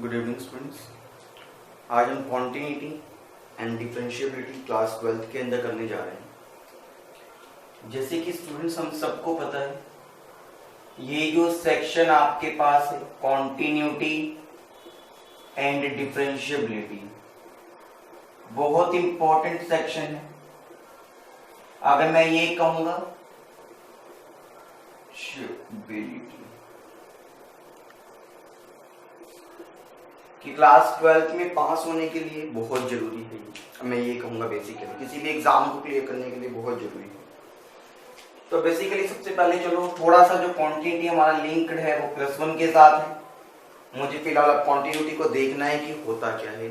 Good evening students. आज हम continuity and differentiability class 12th के अंदर करने जा रहे हैं। जैसे कि स्टूडेंट्स हम सबको पता है, ये जो सेक्शन आपके पास है कॉन्टिन्यूटी एंड डिफरेंशिएबिलिटी, बहुत इंपॉर्टेंट सेक्शन है। अगर मैं ये कहूंगा कि क्लास 12th में पास होने के लिए बहुत जरूरी है, मैं ये कहूंगा बेसिकली किसी भी एग्जाम को क्लियर करने के लिए बहुत जरूरी है। तो बेसिकली सबसे पहले चलो थोड़ा सा जो कॉन्टिन्यूटी हमारा लिंक्ड है वो +1 के साथ है। मुझे फिलहाल अब कॉन्टिन्यूटी को देखना है कि होता क्या है,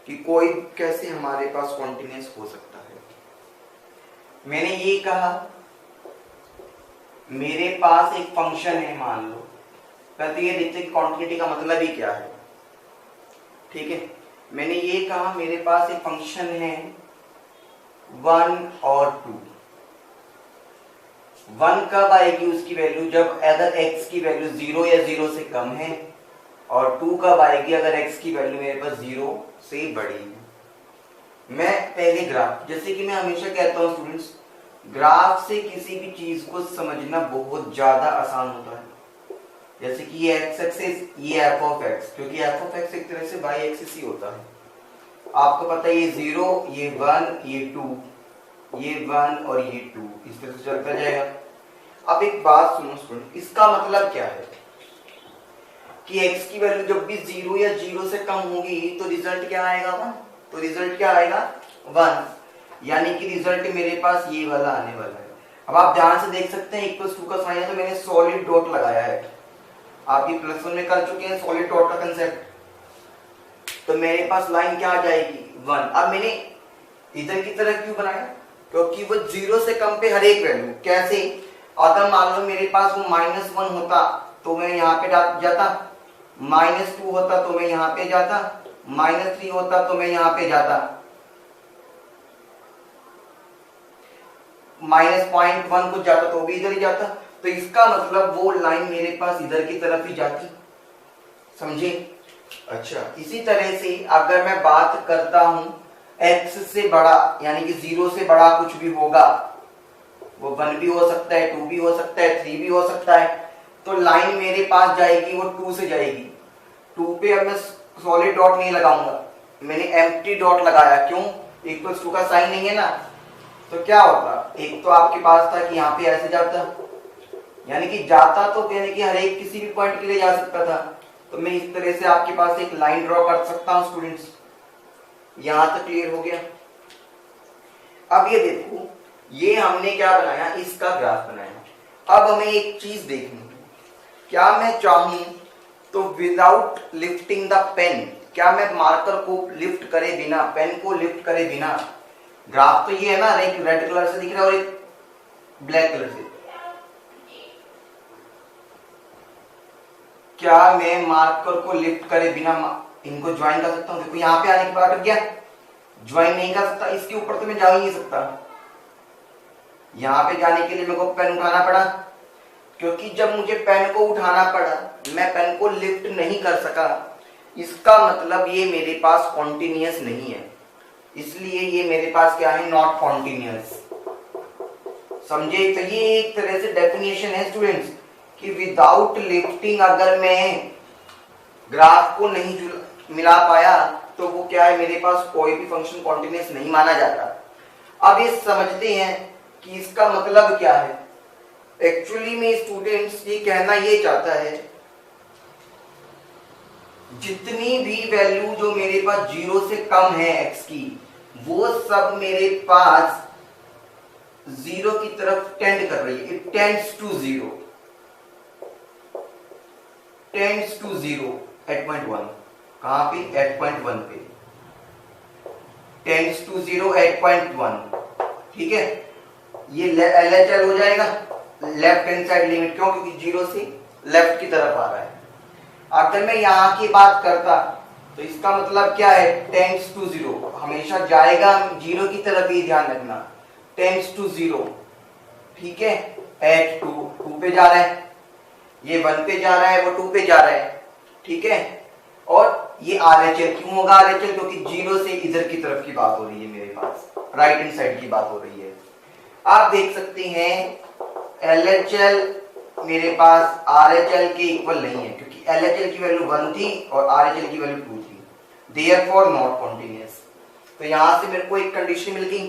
कि कोई कैसे हमारे पास कॉन्टिन्यूस हो सकता है। मैंने ये कहा मेरे पास एक फंक्शन है, मान लो। पहले ये देखते हैं कॉन्टिन्यूटी का मतलब ही क्या है। ठीक है, मैंने ये कहा मेरे पास एक फंक्शन है 1 और 2। 1 कब आएगी उसकी वैल्यू, जब अगर x की वैल्यू 0 या 0 से कम है, और 2 कब आएगी अगर x की वैल्यू मेरे पास 0 से बड़ी है। मैं पहले ग्राफ, जैसे कि मैं हमेशा कहता हूं स्टूडेंट्स, ग्राफ से किसी भी चीज को समझना बहुत ज्यादा आसान होता है। जैसे कि ये x एक्सिस, ये f ऑफ x, क्योंकि f ऑफ x एक तरह से y एक्सिस ही होता है। आपको पता है ये 0, ये 1, ये 2, ये 1 और ये 2, इस तरह से चलता जाएगा। अब एक बात सुनो स्टूडेंट, इसका मतलब क्या है कि x की वैल्यू जब भी 0 या 0 से कम होगी तो रिजल्ट क्या आएगा 1। तो रिजल्ट क्या आएगा 1, यानी कि रिजल्ट मेरे पास ये वाला आने वाला है। अब आप ध्यान से देख सकते हैं =2 का साइन है, तो मैंने सॉलिड डॉट लगाया है। आप ये +1 में कर चुके हैं सॉलिड डॉट का कंसेप्ट। तो मेरे पास लाइन क्या आ जाएगी 1। अब मैंने इधर की तरह क्यों बनाया, क्योंकि वो 0 से कम पे हर एक वैल्यू। कैसे, अगर मान लो मेरे पास वो -1 होता तो मैं यहाँ पे जाता, -2 होता तो मैं यहाँ पे जाता, -3 होता तो मैं यहाँ पे जाता, -0.1 कुछ जाता तो भी इधर ही जाता। तो इसका मतलब वो लाइन मेरे पास इधर की तरफ ही जाती, समझे। अच्छा, इसी तरह से अगर मैं बात करता हूं x से बड़ा, यानी कि 0 से बड़ा कुछ भी होगा, वो 1 भी हो सकता है, 2 भी हो सकता है, 3 भी हो सकता है, तो लाइन मेरे पास जाएगी वो 2 से जाएगी। 2 पे अब मैं सॉलिड डॉट नहीं लगाऊंगा, मैंने एम्प्टी डॉट लगाया। क्यों, =2 का साइन नहीं है ना। तो क्या होता, एक तो आपके पास था कि यहाँ पे ऐसे जाता, यानी कि जाता तो यानी कि हर एक किसी भी पॉइंट के लिए जा सकता था। तो मैं इस तरह से आपके पास एक लाइन ड्रॉ कर सकता हूं स्टूडेंट्स। यहां तक क्लियर हो गया। अब ये देखो, ये हमने क्या बनाया, इसका ग्राफ बनाया। अब हमें एक चीज देखनी है, क्या मैं चाहूं तो विदाउट लिफ्टिंग द पेन, क्या मैं मार्कर को लिफ्ट करे बिना, पेन को लिफ्ट करे बिना, ग्राफ तो ये है ना, एक रेड कलर से दिख रहा है और एक ब्लैक कलर से, क्या मैं मार्कर को लिफ्ट करे बिना इनको ज्वाइन कर सकता हूं। देखो यहाँ पे आने के बाद अटक गया, ज्वाइन नहीं कर सकता, इसके ऊपर तो मैं जा ही नहीं सकता। यहां पे जाने के लिए मेरे को पेन उठाना पड़ा, क्योंकि जब मुझे पेन को उठाना पड़ा मैं पेन को लिफ्ट नहीं कर सका, इसका मतलब ये मेरे पास कॉन्टिन्यूअस नहीं है, इसलिए ये मेरे पास क्या है, नॉट कॉन्टिन्यूअस। समझे। तो ये एक तरह से डेफिनेशन है स्टूडेंट्स कि विदाउट लिफ्टिंग अगर मैं ग्राफ को नहीं मिला पाया तो वो क्या है, मेरे पास कोई भी फंक्शन कॉन्टिन्यूअस नहीं माना जाता। अब ये समझते हैं कि इसका मतलब क्या है। एक्चुअली में स्टूडेंट्स ये कहना ये चाहता है, जितनी भी वैल्यू जो मेरे पास 0 से कम है x की, वो सब मेरे पास 0 की तरफ टेंड कर रही है। It tends to 0, tends to 0 at point 1। कहां पे, एट पॉइंट 1 पे, टेंड्स टू 0 एट पॉइंट 1। ठीक है, ये LHL हो जाएगा, लेफ्ट हैंड साइड लिमिट। क्यों, क्योंकि 0 से लेफ्ट की तरफ आ रहा है। अगर मैं यहां की बात करता तो इसका मतलब क्या है, टेंड्स टू 0, हमेशा जाएगा 0 की तरफ ही, ध्यान रखना, टेंड्स टू 0। ठीक है, एट 2 पे जा रहा है, ये 1 पे जा रहा है, वो 2 पे जा रहा है। ठीक है, और ये RHL क्यों होगा RHL? क्योंकि 0 से इधर की तरफ की बात हो रही है, मेरे पास राइट हैंड साइड की बात हो रही है। आप देख सकते हैं LHL मेरे पास RHL के इक्वल नहीं है, क्योंकि LHL की वैल्यू 1 थी और RHL की वैल्यू 2 थी, देयरफॉर नॉट कॉन्टिन्यूअस। तो यहां से मेरे को एक कंडीशन मिल गई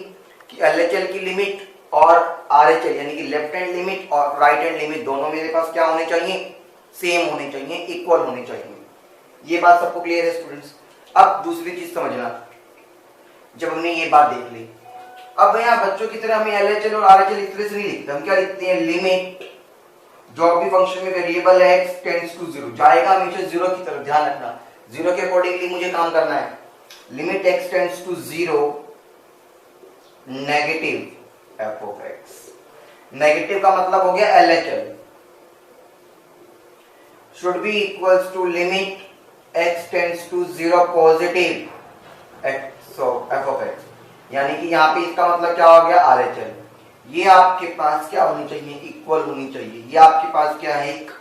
कि LHL की लिमिट और RHL यानी कि लेफ्ट हैंड लिमिट और राइट हैंड लिमिट दोनों मेरे पास क्या होने चाहिए? सेम होने चाहिए, इक्वल होने चाहिए। ये बात सबको क्लियर है स्टूडेंट्स? अब दूसरी चीज समझना, जब हमने ये बात देख ली, अब यहाँ बच्चों की तरह हमें LHL और RHL इस तरह से नहीं लिखते, हम क्या लिखते हैं? लिमिट, जो भी फंक्शन में वेरिएबल है x टेंड्स टू 0 जाएगा हमेशा 0 की तरफ, ध्यान रखना 0 के अकॉर्डिंगली मुझे काम करना है। Limit x tends to 0 negative f of x, negative का मतलब हो गया LHL should be equals to limit x tends to 0 positive x f of x, यानी कि यहाँ पे इसका मतलब क्या हो गया? RHL। ये आपके पास क्या होनी चाहिए? इक्वल होनी चाहिए। ये आपके पास क्या है? एक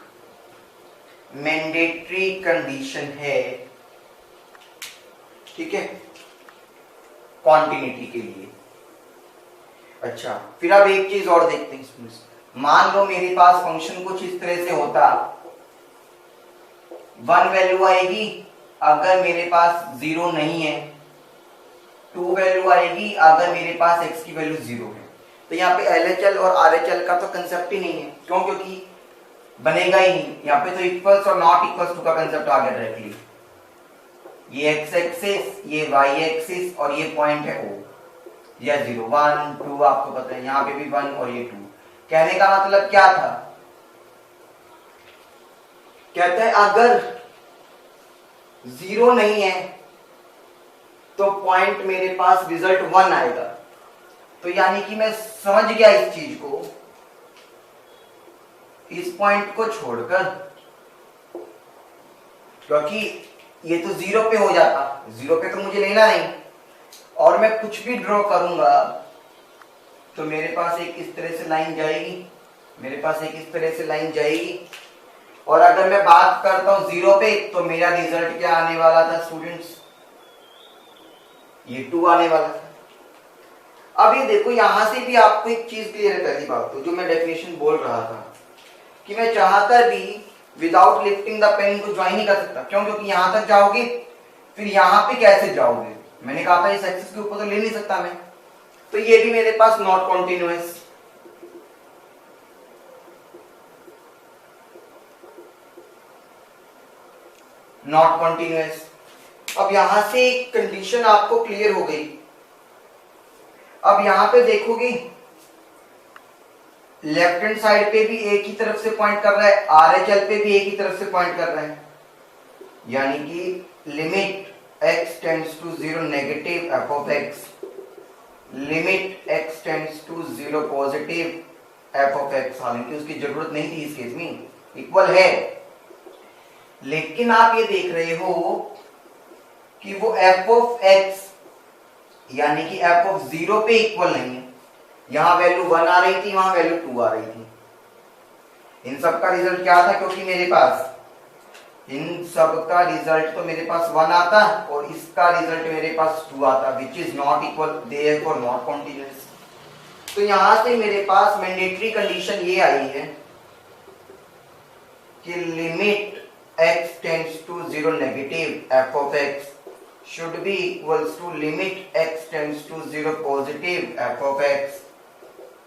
मैंडेटरी कंडीशन है, ठीक है, कॉन्टिन्यूटी के लिए। अच्छा, फिर अब एक चीज और देखते हैं। मान लो मेरे पास फंक्शन कुछ इस तरह से होता, 1 वैल्यू आएगी अगर मेरे पास 0 नहीं है, 2 वैल्यू आएगी अगर मेरे पास x की वैल्यू 0 है। तो यहाँ पे LHL और RHL का तो कंसेप्ट ही नहीं है, क्यों? क्योंकि बनेगा ही नहीं। यहाँ पे तो इक्वल्स और नॉट इक्वल्स टू का कंसेप्ट आ गया डायरेक्टली। ये x एक्सिस, ये y एक्सिस और ये पॉइंट है O या 0 1 2, आपको पता है यहाँ पे भी 1 और ये 2। कहने का मतलब क्या था? कहते हैं अगर 0 नहीं है तो पॉइंट मेरे पास रिजल्ट 1 आएगा। तो यानी कि मैं समझ गया इस चीज को, इस पॉइंट को छोड़कर, क्योंकि ये तो 0 पे हो जाता, 0 पे तो मुझे लेना नहीं, और मैं कुछ भी ड्रॉ करूंगा तो मेरे पास एक इस तरह से लाइन जाएगी, मेरे पास एक इस तरह से लाइन जाएगी, और अगर मैं बात करता हूं 0 पे तो मेरा रिजल्ट क्या आने वाला था स्टूडेंट्स? ये 2 आने वाला था। अब ये देखो, यहां से भी आपको एक चीज क्लियर है। पहली बात तो जो मैं डेफिनेशन बोल रहा था कि मैं चाहकर भी विदाउट लिफ्टिंग द पेन को ज्वाइन नहीं कर सकता, क्यों? क्योंकि यहां तक जाओगे फिर यहां पे कैसे जाओगे? मैंने कहा था इस एक्सिस के ऊपर तो ले नहीं सकता मैं, तो ये भी मेरे पास नॉट कॉन्टिन्यूअस। Not continuous. अब यहां से एक कंडीशन आपको क्लियर हो गई। अब यहां पे देखोगे लेफ्ट हैंड साइड पे भी एक ही तरफ से पॉइंट कर रहा है, RHL पे भी एक ही तरफ से पॉइंट कर रहा है, यानी कि limit x tends to 0 negative f of x, limit x tends to 0 positive f of x। हालांकि उसकी जरूरत नहीं थी इस केस में, इक्वल है, लेकिन आप ये देख रहे हो कि वो f ऑफ x यानी कि f ऑफ 0 पे इक्वल नहीं है। यहां वैल्यू 1 आ रही थी, वहां वैल्यू 2 आ रही थी। इन सब का रिजल्ट क्या था? क्योंकि मेरे पास इन सब का रिजल्ट तो मेरे पास 1 आता और इसका रिजल्ट मेरे पास 2 आता, which is not equal, therefore not continuous. तो यहां से मेरे पास मैंडेटरी कंडीशन ये आई है कि limit x tends to 0 negative f of x should be equals to limit x tends to 0 positive f of x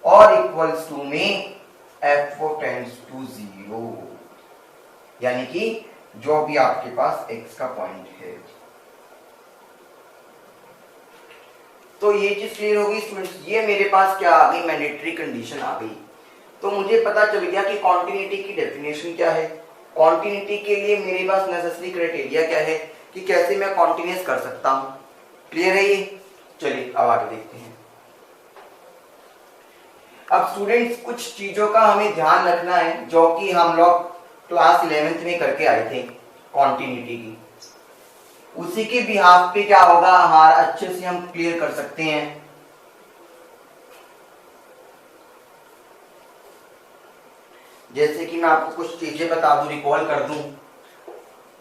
और equals to में f tends to 0, यानी कि जो भी आपके पास x का पॉइंट है। तो ये चीज क्लियर हो गई स्टूडेंट्स। ये मेरे पास क्या आ गई? मैंडेटरी कंडीशन आ गई। तो मुझे पता चल गया कि कॉन्टिन्यूटी की डेफिनेशन क्या है, कॉन्टिन्यूटी के लिए मेरे पास नेसेसरी क्राइटेरिया क्या है कि कैसे मैं कॉन्टिन्यूअस कर सकता हूं। क्लियर है ये? चलिए अब आगे देखते हैं। अब स्टूडेंट्स कुछ चीजों का हमें ध्यान रखना है जो कि हम लोग क्लास 11th में करके आए थे कॉन्टिन्यूटी की, उसी के बिहाफ पे क्या होगा हमारा अच्छे से हम क्लियर कर सकते हैं। जैसे कि मैं आपको कुछ चीजें बता दूं, रिकॉल कर दूं।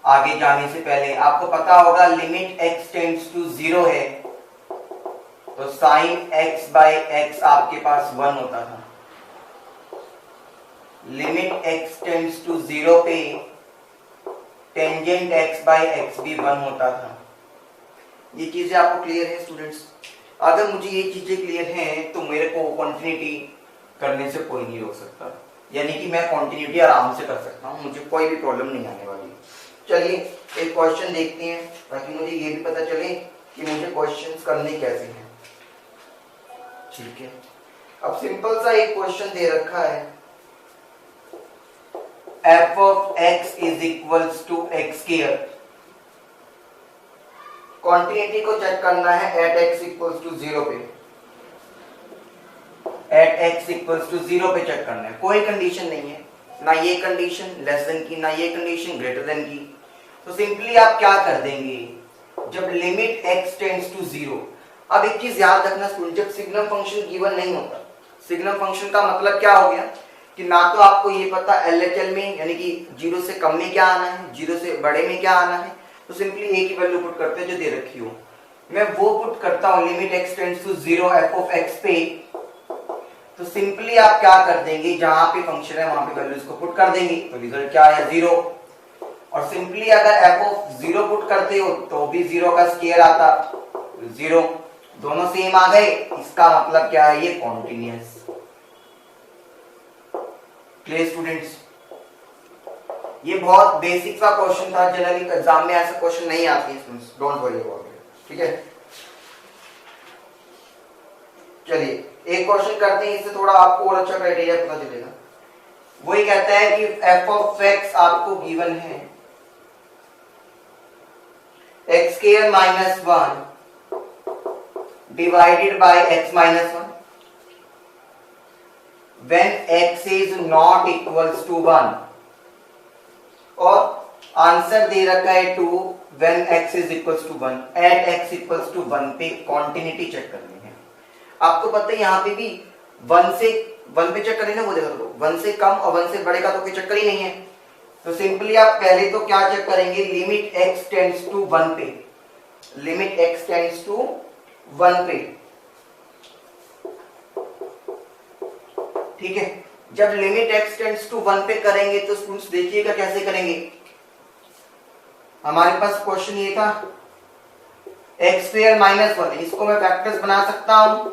आगे जाने से पहले आपको पता होगा लिमिट x टेंड्स टू 0 है तो साइन x बाय x आपके पास 1 होता था। लिमिट x टेंड्स टू 0 पे टेंजेंट x बाय x भी 1 होता था। ये चीजें आपको क्लियर है स्टूडेंट्स? अगर मुझे ये चीजें क्लियर हैं तो मेरे को कंटिन्यूटी करने से कोई नहीं रोक सकता, यानी कि मैं कंटिन्यूटी आराम से कर सकता हूँ, मुझे कोई भी प्रॉब्लम नहीं आने वाली। चलिए एक क्वेश्चन देखते हैं ताकि मुझे ये भी पता चले कि मुझे क्वेश्चंस करने कैसे हैं। ठीक है, अब सिंपल सा एक क्वेश्चन दे रखा है, f of x is equals to x square। Quantity को चेक करना है at x equals to 0 पे, at x equals to 0 पे चेक करना है। कोई कंडीशन नहीं है, ना ये कंडीशन लेस देन की, ना ये कंडीशन ग्रेटर देन की। तो सिंपली आप क्या कर देंगे, जब लिमिट x टेंड्स टू 0। अब एक चीज याद रखना स्टूडेंट, जब सिग्नम फंक्शन गिवन नहीं होता, सिग्नम फंक्शन का मतलब क्या हो गया कि ना तो आपको ये पता LHL में यानी कि 0 से कम में क्या आना है, 0 से बड़े में क्या आना है, तो सिंपली एक ही वैल्यू पुट करते हैं जो दे रखी हो। मैं वो पुट करता हूं limit x tends to 0 f of x पे, तो सिंपली आप क्या कर देंगे, जहां पे फंक्शन है वहां पे वैल्यूज को पुट कर देंगे, तो रिजल्ट क्या है 0। और सिंपली अगर f of 0 पुट करते हो तो भी 0 का स्क्वायर आता 0, दोनों सेम आ गए, इसका मतलब क्या है, ये कॉन्टिन्यूअस। Clear students? ये बहुत बेसिक सा क्वेश्चन था, जनरली एग्जाम में ऐसे क्वेश्चन नहीं आते हैं students, don't worry about it. ठीक है, चलिए एक क्वेश्चन करते हैं, इससे थोड़ा आपको और अच्छा क्राइटेरिया पता चलेगा। वही कहता है कि f of x आपको गिवन है x square minus 1 divided by x minus 1 when x is not equals to 1, और आंसर दे रखा है 2 when x is equals to 1 at x equals to 1 पे कॉन्टिन्यूटी चेक करनी है। आपको पता है यहाँ पे भी 1 से 1 पे चेक करें ना, वो देखो तो 1 से कम और 1 से बड़े का तो कोई चक्कर ही नहीं है। तो सिंपली आप पहले तो क्या चेक करेंगे, लिमिट x टेंड्स टू 1 पे, लिमिट x टेंड्स टू 1 पे। ठीक है, जब लिमिट x टेंड्स टू 1 पे करेंगे तो स्टूडेंट्स देखिएगा कैसे करेंगे। हमारे पास क्वेश्चन ये था x स्क्वायर माइनस 1, इसको मैं फैक्टर्स बना सकता हूं,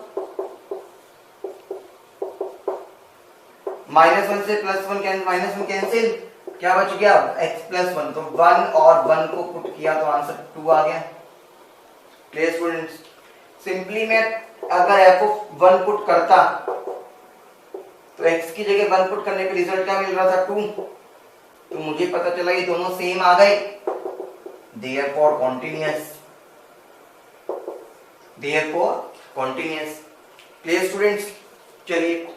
-1 से +1 कैंसिल, -1 कैंसिल, क्या बच गया x प्लस 1, तो 1 और 1 को पुट किया तो आंसर 2 आ गया। Clear students? सिंपली मैं अगर f of 1 पुट करता तो x की जगह 1 पुट करने पे रिजल्ट क्या मिल रहा था 2, तो मुझे पता चला ये दोनों सेम आ गए, therefore continuous, therefore continuous. Clear students? चलिए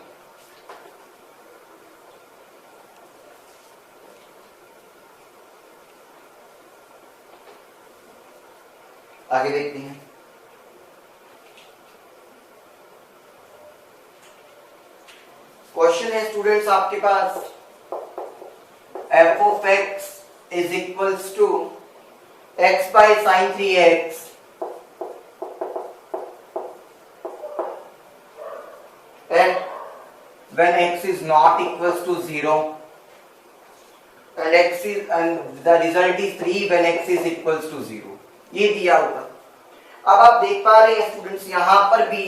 आगे देखते हैं। क्वेश्चन है स्टूडेंट्स आपके पास, f of x is equals to x by sin 3x and when x is not equals to 0 and the result is 3 when x is equals to 0, ये दिया होगा। अब आप देख पा रहे हैं स्टूडेंट्स, यहां पर भी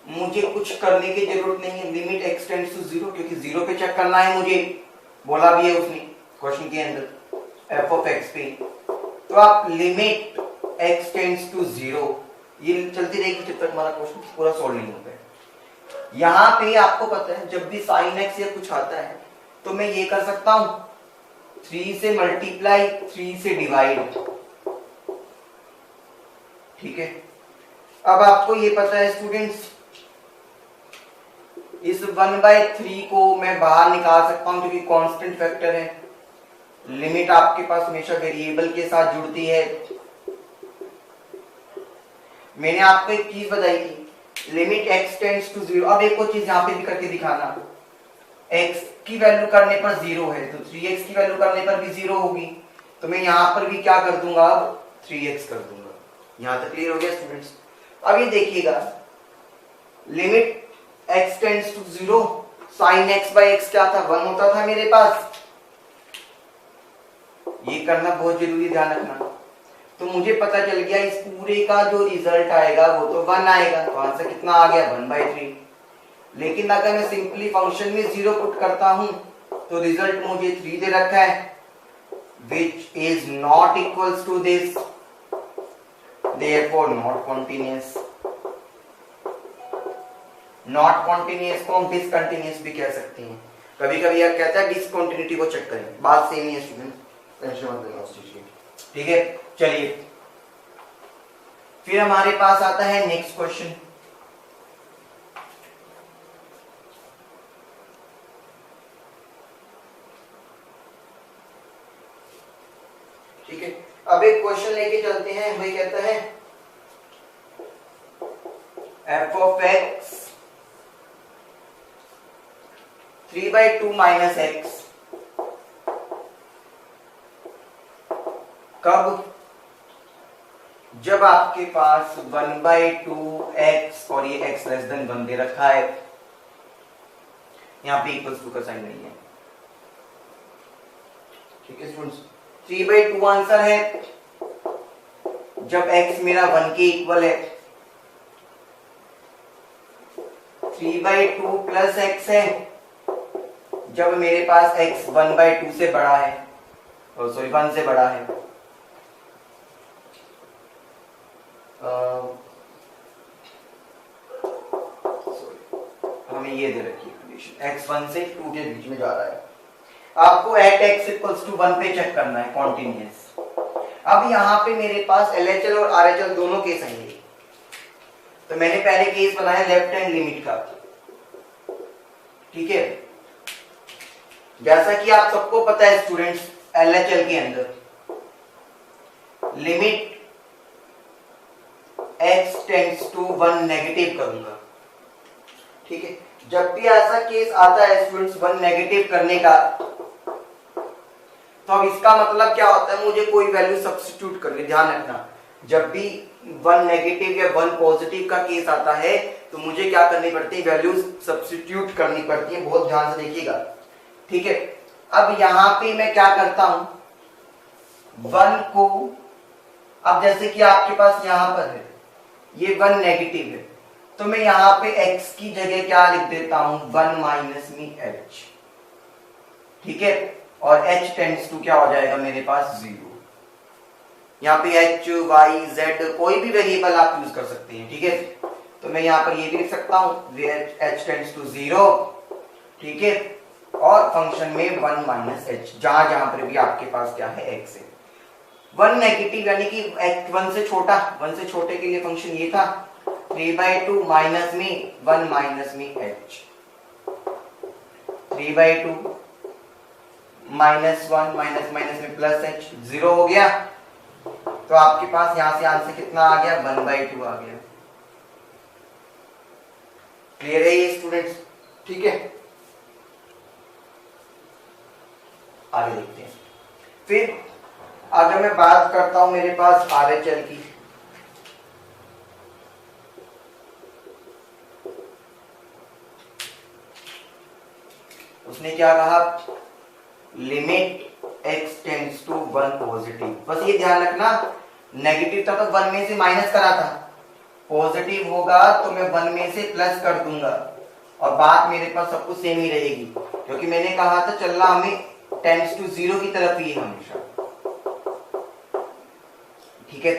मुझे कुछ करने की जरूरत नहीं है, लिमिट x टेंड्स टू 0, क्योंकि 0 पे चेक करना है मुझे, बोला भी है उसने क्वेश्चन के अंदर f of x पे। तो आप लिमिट x टेंड्स टू 0 ये चलती रहेगी जब तक हमारा क्वेश्चन पूरा सॉल्व नहीं होता है। यहां पे आपको पता है जब भी sin x या कुछ आता है तो मैं ये कर सकता हूं 3 से मल्टीप्लाई 3 से डिवाइड। ठीक है, अब आपको ये पता है स्टूडेंट्स, इस 1/3 को मैं बाहर निकाल सकता हूं क्योंकि कांस्टेंट फैक्टर है, लिमिट आपके पास हमेशा वेरिएबल के साथ जुड़ती है। मैंने आपको एक चीज बताई थी, लिमिट x टेंड्स टू 0। अब एक और चीज यहां पे भी करके दिखाना, x की वैल्यू करने पर 0 है तो 3x की वैल्यू करने पर भी 0 होगी, तो मैं यहां पर भी क्या कर दूंगा, अब 3x कर दूंगा। यहां तक क्लियर हो गया स्टूडेंट्स? अब ये देखिएगा, limit x tends to 0, sine x by x क्या था, 1 होता था मेरे पास। ये करना बहुत जरूरी, ध्यान रखना। तो मुझे पता चल गया इस पूरे का जो रिजल्ट आएगा वो तो 1 आएगा, तो आंसर कितना आ गया, 1/3। लेकिन अगर मैं सिंपली फंक्शन में 0 पुट करता हूं तो रिजल्ट मुझे 3 दे रखा है, which is not equals to this, therefore not continuous। Not continuous को हम डिसकंटिन्यूस भी कह सकते हैं। कभी कभी यह कहता है डिसकंटिन्यूटी को चेक करें, बात सेम ही है स्टूडेंट, टेंशन मत लेना उस चीज की। ठीक है, चलिए फिर हमारे पास आता है नेक्स्ट क्वेश्चन। ठीक है, अब एक क्वेश्चन लेके चलते हैं। वही कहता है f of x 3/2 minus x कब, जब आपके पास 1/2 x और ये x लेस देन 1 दे रखा है, यहां पे इक्वल्स टू का साइन नहीं है। ठीक है स्टूडेंट्स, 3/2 आंसर है जब x मेरा 1 के इक्वल है। 3/2 प्लस x है जब मेरे पास x 1/2 से बड़ा है, सॉरी 1 से बड़ा है। हमें ये दे रखी है कंडीशन, x 1 से 2 के बीच में जा रहा है। आपको एट x इक्वल्स टू 1 पे चेक करना है कॉन्टिन्यूअस। अब यहाँ पे मेरे पास LHL और RHL दोनों केस आएंगे। तो मैंने पहले केस बनाया लेफ्ट हैंड लिमिट का। ठीक है, जैसा कि आप सबको पता है स्टूडेंट्स, LHL के अंदर limit x tends to 1 negative करूंगा। ठीक है, जब भी ऐसा केस आता है स्टूडेंट्स 1 नेगेटिव करने का, तो अब इसका मतलब क्या होता है, मुझे कोई वैल्यू सब्स्टिट्यूट करनी। ध्यान रखना, जब भी 1 नेगेटिव या 1 पॉजिटिव का केस आता है तो मुझे क्या करनी पड़ती है, वैल्यूज सब्स्टिट्यूट करनी पड़ती है। बहुत ध्यान से देखिएगा। ठीक है, अब यहां पे मैं क्या करता हूं, 1 को, अब जैसे कि आपके पास यहां पर है ये 1 नेगेटिव है, तो मैं यहां पे x की जगह क्या लिख देता हूं, 1 माइनस में h। ठीक है, और h टेंड्स टू क्या हो जाएगा मेरे पास 0। यहाँ पे h, y, z कोई भी वेरिएबल आप यूज कर सकते हैं। ठीक है, तो मैं यहाँ पर ये भी लिख सकता हूँ h टेंड्स टू 0। ठीक है, और फंक्शन में 1 माइनस h, जहां जहां पर भी आपके पास क्या है x है। 1 नेगेटिव यानी कि 1 से छोटा, 1 से छोटे के लिए फंक्शन ये था 3/2 माइनस में 1 माइनस में h। 3/2 -1 माइनस माइनस में प्लस h, 0 हो गया। तो आपके पास यहां से आंसर कितना आ गया, 1/2 आ गया। क्लियर है ये स्टूडेंट्स? ठीक है, आगे देखते हैं। फिर अगर मैं बात करता हूं मेरे पास RHL की, उसने क्या कहा, limit x tends to 1 positive. बस ये ध्यान रखना, नेगेटिव था तो 1 में से माइनस करा था, पॉजिटिव होगा तो मैं 1 में से प्लस कर दूंगा, और बात मेरे पास सब कुछ सेम ही रहेगी, क्योंकि मैंने कहा था चलना हमें टेंड्स टू 0 की तरफ ही है हमेशा। ठीक है,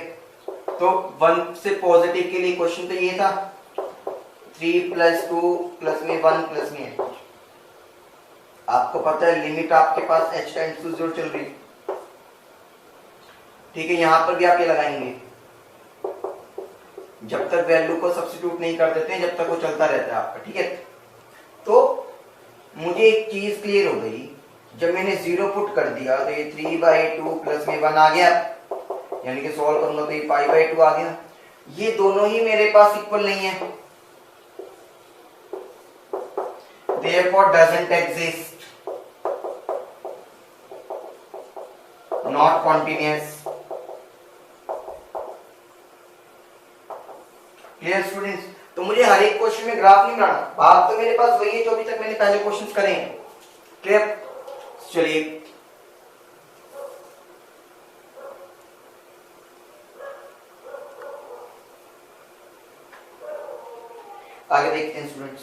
तो 1 से पॉजिटिव के लिए क्वेश्चन तो ये था 3 + 2 प्लस में 1 प्लस में h। आपको पता है लिमिट आपके पास h टेंड्स टू 0 चल रही। ठीक है, यहां पर भी आप ये लगाएंगे, जब तक वैल्यू को सब्स्टिट्यूट नहीं कर देते हैं जब तक वो चलता रहता है आपका। ठीक है, तो मुझे एक चीज क्लियर हो गई, जब मैंने 0 पुट कर दिया तो ये 3/2 प्लस में 1 आ गया, यानी कि सॉल्व करूंगा तो ये π/2 आ गया। ये दोनों ही मेरे पास इक्वल नहीं है, therefore doesn't exist, not continuous. Clear students? तो मुझे हर एक क्वेश्चन में ग्राफ नहीं बनाना, बात तो मेरे पास वही है जो अभी तक मैंने पहले क्वेश्चंस करे हैं। क्लियर? चलिए आगे देखते हैं स्टूडेंट्स।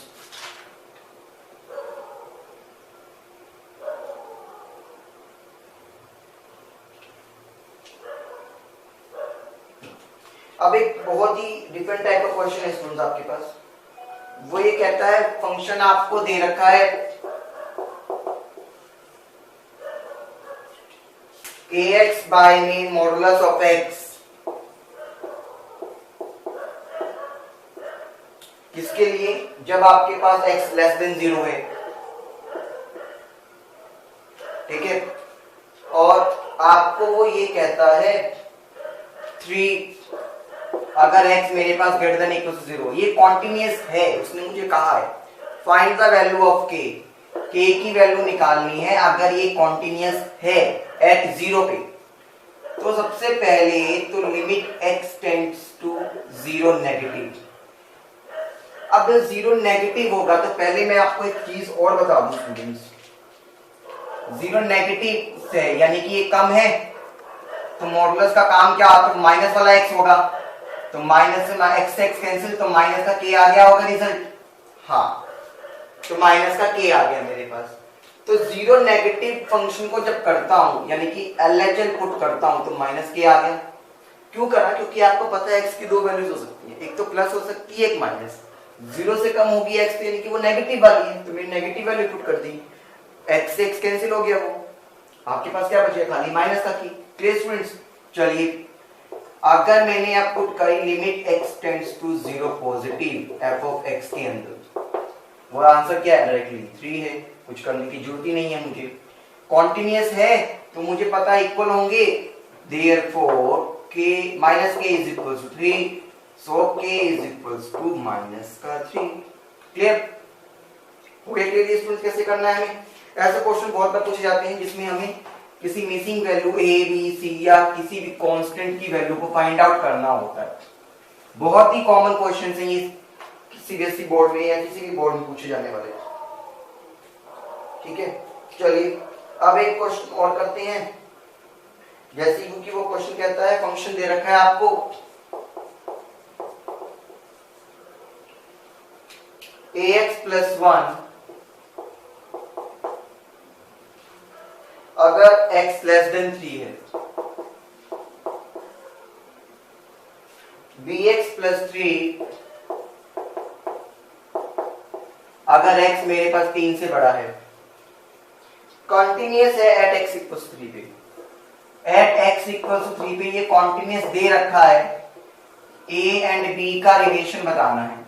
अब एक बहुत ही डिफरेंट टाइप का क्वेश्चन है स्टूडेंट्स आपके पास। वो ये कहता है फंक्शन आपको दे रखा है ax बाय में मॉडुलस ऑफ x, किसके लिए? जब आपके पास x लेस देन 0 है, ठीक है, और आपको वो ये कहता है 3 अगर x मेरे पास ग्रेटर देन इक्वल टू 0, ये कॉन्टिन्यूअस है। उसने मुझे कहा है find the value of k, k की वैल्यू निकालनी है अगर ये कॉन्टिन्यूअस है एट 0 पे। तो सबसे पहले तो limit x tends to 0 negative. अब 0 नेगेटिव होगा तो पहले मैं आपको एक चीज और बता दूं स्टूडेंट्स, 0 नेगेटिव से यानी कि ये कम है तो मॉडुलस का काम क्या होता है? माइनस वाला x होगा, तो माइनस से x से x कैंसिल, तो माइनस का k आ गया होगा रिजल्ट। हाँ, तो माइनस का k आ गया मेरे पास। तो 0 नेगेटिव फंक्शन को जब करता हूं यानी कि LHL पुट करता हूं तो माइनस k आ गया। क्यों करा? क्योंकि आपको पता है x की दो वैल्यूज हो सकती है, एक तो प्लस हो सकती है, एक माइनस। 0 से कम होगी x यानी कि वो नेगेटिव वाली है, तो मैंने नेगेटिव वैल्यू पुट कर दी, x से x कैंसिल हो गया, वो आपके पास क्या बचेगा? खाली माइनस का की। Clear students? चलिए अगर मैंने आप पुट करी limit x tends to 0 positive f of x के अंदर, वो आंसर क्या है? डायरेक्टली 3 है, कुछ करने की जरूरत ही नहीं है मुझे। कॉन्टिन्यूअस है तो मुझे पता इक्वल होंगे, therefore k minus k is equal to 3, so k is equal to minus का 3। क्लियर? हो गया क्लियर स्टूडेंट्स कैसे करना है हमें? ऐसे क्वेश्चन बहुत बार पूछे जाते हैं जिसमें हमें किसी missing value a b c या किसी भी कांस्टेंट की वैल्यू को फाइंड आउट करना होता है। बहुत ही कॉमन क्वेश्चन है ये, सीबीएसई बोर्ड में या किसी भी बोर्ड में पूछे जाने वाले। ठीक है, चलिए अब एक क्वेश्चन और करते हैं। जैसे क्योंकि वो क्वेश्चन कहता है फंक्शन दे रखा है आपको ax प्लस 1 अगर x लेस देन 3 है, bx प्लस 3 अगर x मेरे पास 3 से बड़ा है, कॉन्टिन्यूअस है एट x इक्वल्स 3 पे। एट x इक्वल्स 3 पे ये कॉन्टिन्यूअस दे रखा है, a एंड b का रिलेशन बताना है,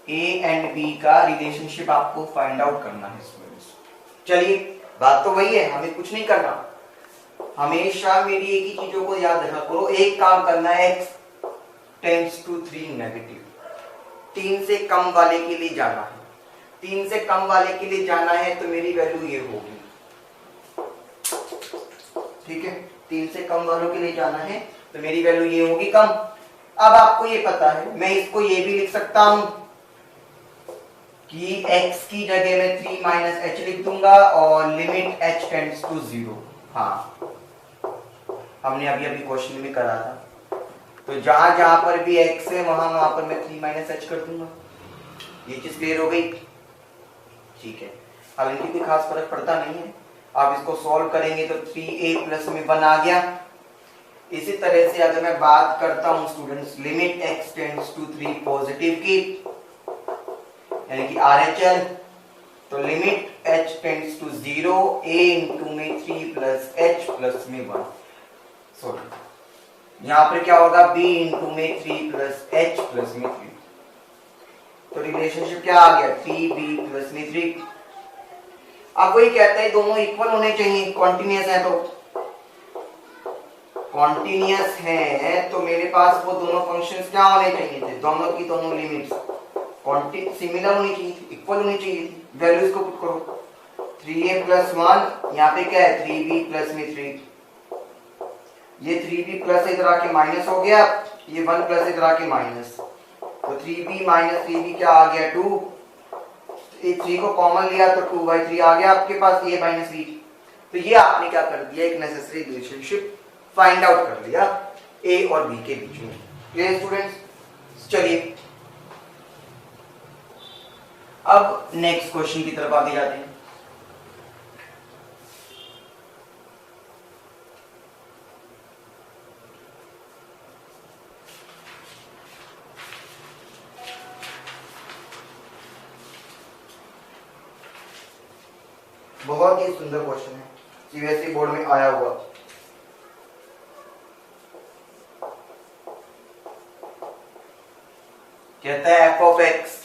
a एंड b का रिलेशनशिप आपको फाइंड आउट करना है स्टूडेंट्स। चलिए बात तो वही है, हमें कुछ नहीं करना, हमेशा मेरी एक ही चीजों को याद रखा करो, एक काम करना है x टेंड्स टू 3 नेगेटिव, 3 से कम वाले के लिए जाना है, 3 से कम वाले के लिए जाना है तो मेरी वैल्यू ये होगी। ठीक है, 3 से कम वालों के लिए जाना है तो मेरी वैल्यू ये होगी कम। अब आपको ये पता है, मैं इसको ये भी लिख सकता हूं कि x की जगह में 3 माइनस h लिख दूंगा और लिमिट h टेंड्स टू 0। हाँ, हमने अभी अभी क्वेश्चन में करा था, तो जहां जहां पर भी x है वहां वहां पर मैं 3 माइनस h कर दूंगा। ये चीज क्लियर हो गई? ठीक है, अब इनकी कोई खास फर्क पड़ता नहीं है। आप इसको सॉल्व करेंगे तो 3a प्लस में 1 आ गया। इसी तरह से अगर मैं बात करता हूं students limit x tends to 3 positive की यानी कि RHL, तो लिमिट h tends to 0 a into में 3 प्लस h प्लस में 1, सॉरी यहां पर क्या होगा b इंटू में 3 प्लस h प्लस में 3, तो रिलेशनशिप क्या आ गया 3b प्लस में 3। अब वही कहता है दोनों इक्वल होने चाहिए, कॉन्टिन्यूअस है, तो कॉन्टिन्यूअस है तो मेरे पास वो दोनों फंक्शंस क्या होने चाहिए थे, दोनों की दोनों लिमिट्स सिमिलर होनी चाहिए थी, इक्वल होनी चाहिए थी। वैल्यूज को पुट करो, 3a प्लस 1, यहाँ पे क्या है 3b प्लस में 3, ये 3b प्लस इधर आके माइनस हो गया, ये 1 प्लस इधर आके माइनस, तो 3b माइनस 3b क्या आ गया 2, ये 3 को कॉमन लिया तो 2/3 आ गया आपके पास a माइनस b। तो ये आपने क्या कर दिया, एक नेसेसरी रिलेशनशिप फाइंड आउट कर लिया a और b के बीच में। Clear students? चलिए अब नेक्स्ट क्वेश्चन की तरफ आगे जाते हैं। बहुत ही सुंदर क्वेश्चन है, सीबीएसई बोर्ड में आया हुआ। कहता है f ऑफ x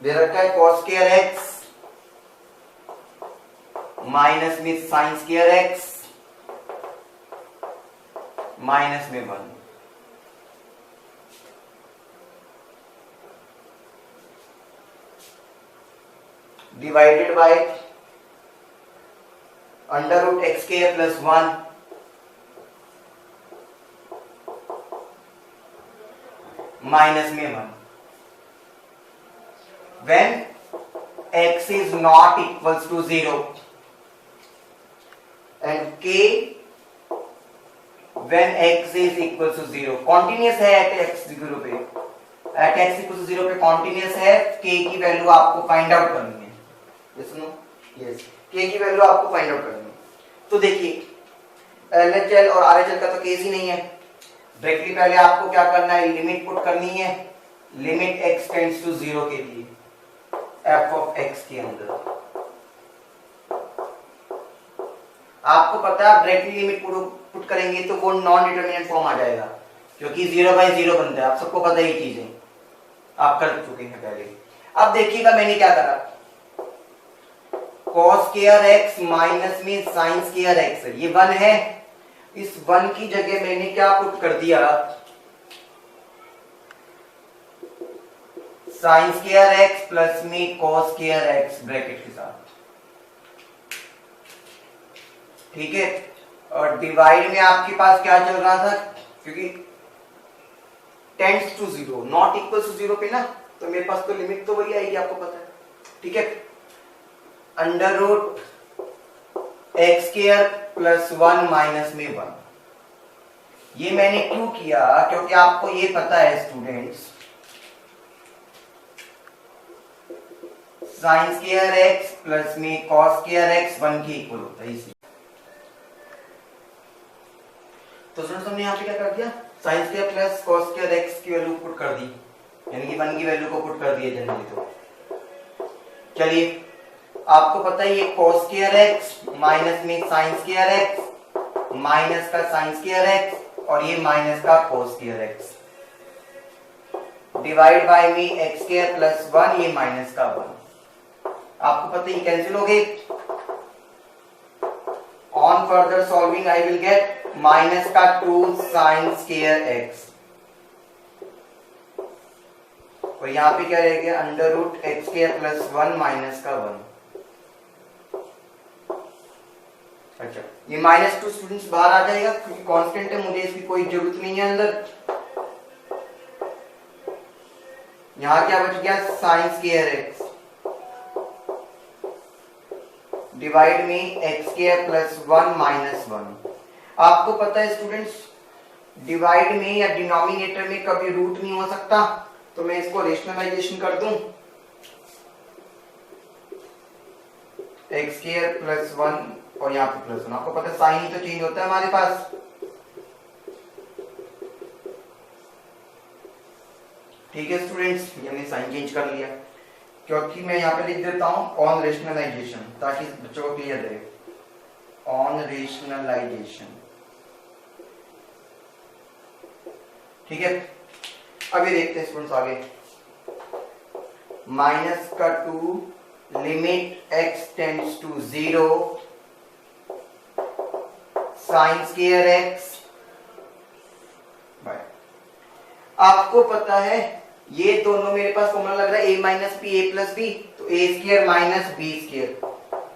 दे रखा है cos स्क्वायर x माइनस में sin स्क्वायर x माइनस में 1, divided by under root x square plus 1 minus में 1 when x is not equals to 0 and k when x is equals to 0, continuous है at x 0 पे, at x equals to 0 पे continuous है, k की value आपको find out करनी है। ये सुनो, यस, k की वैल्यू आपको फाइंड आउट करनी है। तो देखिए LHL और RHL का तो केस ही नहीं है, डायरेक्टली पहले आपको क्या करना है, लिमिट पुट करनी है, लिमिट x टेंड्स टू 0 के लिए f ऑफ x के अंदर। आपको पता है डायरेक्टली लिमिट पुट करेंगे तो वो नॉन डिटरमिनेंट फॉर्म आ जाएगा, क्योंकि 0/0 बनता है, आप सबको पता ही चीज है, आप कर चुके हैं पहले। अब देखिएगा मैंने क्या करा, cos स्क्वायर x माइनस में sin स्क्वायर x, ये 1 है, इस 1 की जगह मैंने क्या पुट कर दिया, sin स्क्वायर x प्लस में cos स्क्वायर x ब्रैकेट के साथ, ठीक है। और डिवाइड में आपके पास क्या चल रहा था, क्योंकि tends to 0 not equal to 0 पे ना, तो मेरे पास तो लिमिट तो वही आएगी, आपको पता है, ठीक है। Under root x square plus 1 minus में 1, ये मैंने क्यों किया, क्योंकि आपको ये पता है students, sine square x plus में कॉस स्क्वायर एक्स 1 के इक्वल होता है, इसलिए। तो स्टूडेंट्स हमने यहाँ पे क्या कर दिया, sine square plus cos square x की वैल्यू पुट कर दी, यानी कि 1 की वैल्यू को पुट कर दिया जनरली। तो चलिए आपको पता है ये cos स्क्वायर x माइनस में sin स्क्वायर x माइनस का sin स्क्वायर x और ये माइनस का cos square x divide by में x स्क्वायर प्लस 1, ये माइनस का 1, आपको पता है ये कैंसिल हो गए। On further solving I will get minus का 2 sin स्क्वायर x, और यहाँ पे क्या रहेगा, under root x square plus 1 minus का 1। अच्छा, ये -2 स्टूडेंट्स बाहर आ जाएगा, क्योंकि कांस्टेंट है, मुझे इसकी कोई जरूरत नहीं है अंदर। यहाँ क्या बच गया, साइन स्क्वायर एक्स डिवाइड में एक्स स्क्वायर प्लस 1 माइनस 1। आपको पता है स्टूडेंट्स, डिवाइड में या डिनोमिनेटर में कभी रूट नहीं हो सकता, तो मैं इसको रेशनलाइजेशन कर दूं, एक्स स्क्वायर प्लस 1 और यहाँ पे प्लस 1, आपको पता है साइन ही तो चेंज होता है हमारे पास, ठीक है स्टूडेंट्स, ये हमने साइन चेंज कर लिया, क्योंकि मैं यहाँ पे लिख देता हूं ऑन रेशनलाइजेशन, ताकि बच्चों को क्लियर रहे, ऑन रेशनलाइजेशन, ठीक है। अभी देखते हैं स्टूडेंट्स आगे, माइनस का 2 limit x tends to 0 sine square x by, आपको पता है ये दोनों मेरे पास फॉर्मूला लग रहा है a minus B A plus B, तो A square minus B square,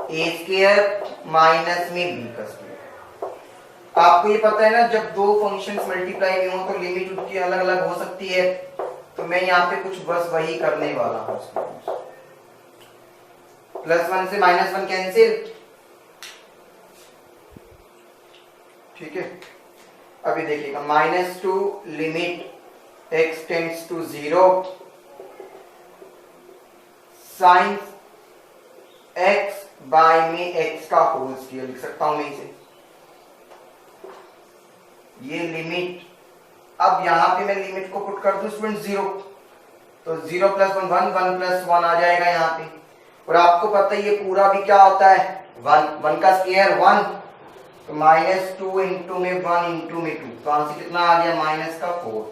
A square minus में बी का स्क्वायर। आपको ये पता है ना, जब दो फंक्शंस मल्टीप्लाई नहीं हो तो लिमिट उनकी अलग अलग हो सकती है, तो मैं यहाँ पे कुछ बस वही करने वाला हूँ। +1 से -1 कैंसिल, ठीक है। अभी देखिएगा -2 limit x tends to 0 sine x by में x का होल स्क्वायर लिख सकता हूं मैं इसे, ये लिमिट। अब यहां पे मैं लिमिट को पुट कर दूं स्टूडेंट 0, तो 0 + 1 1 1 + 1 आ जाएगा यहाँ पे। और आपको पता है ये पूरा भी क्या होता है 1, 1 का स्क्वायर 1, तो -2 इंटू में 1 इंटू में 2, तो आंसर कितना आ गया -4।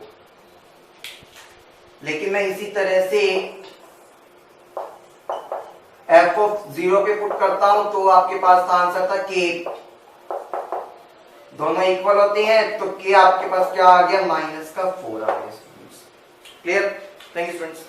लेकिन मैं इसी तरह से f(0) पे पुट करता हूं तो आपके पास आंसर था k, दोनों इक्वल होते हैं तो k आपके पास क्या आ गया -4 आ गया। क्लियर? Thank you students.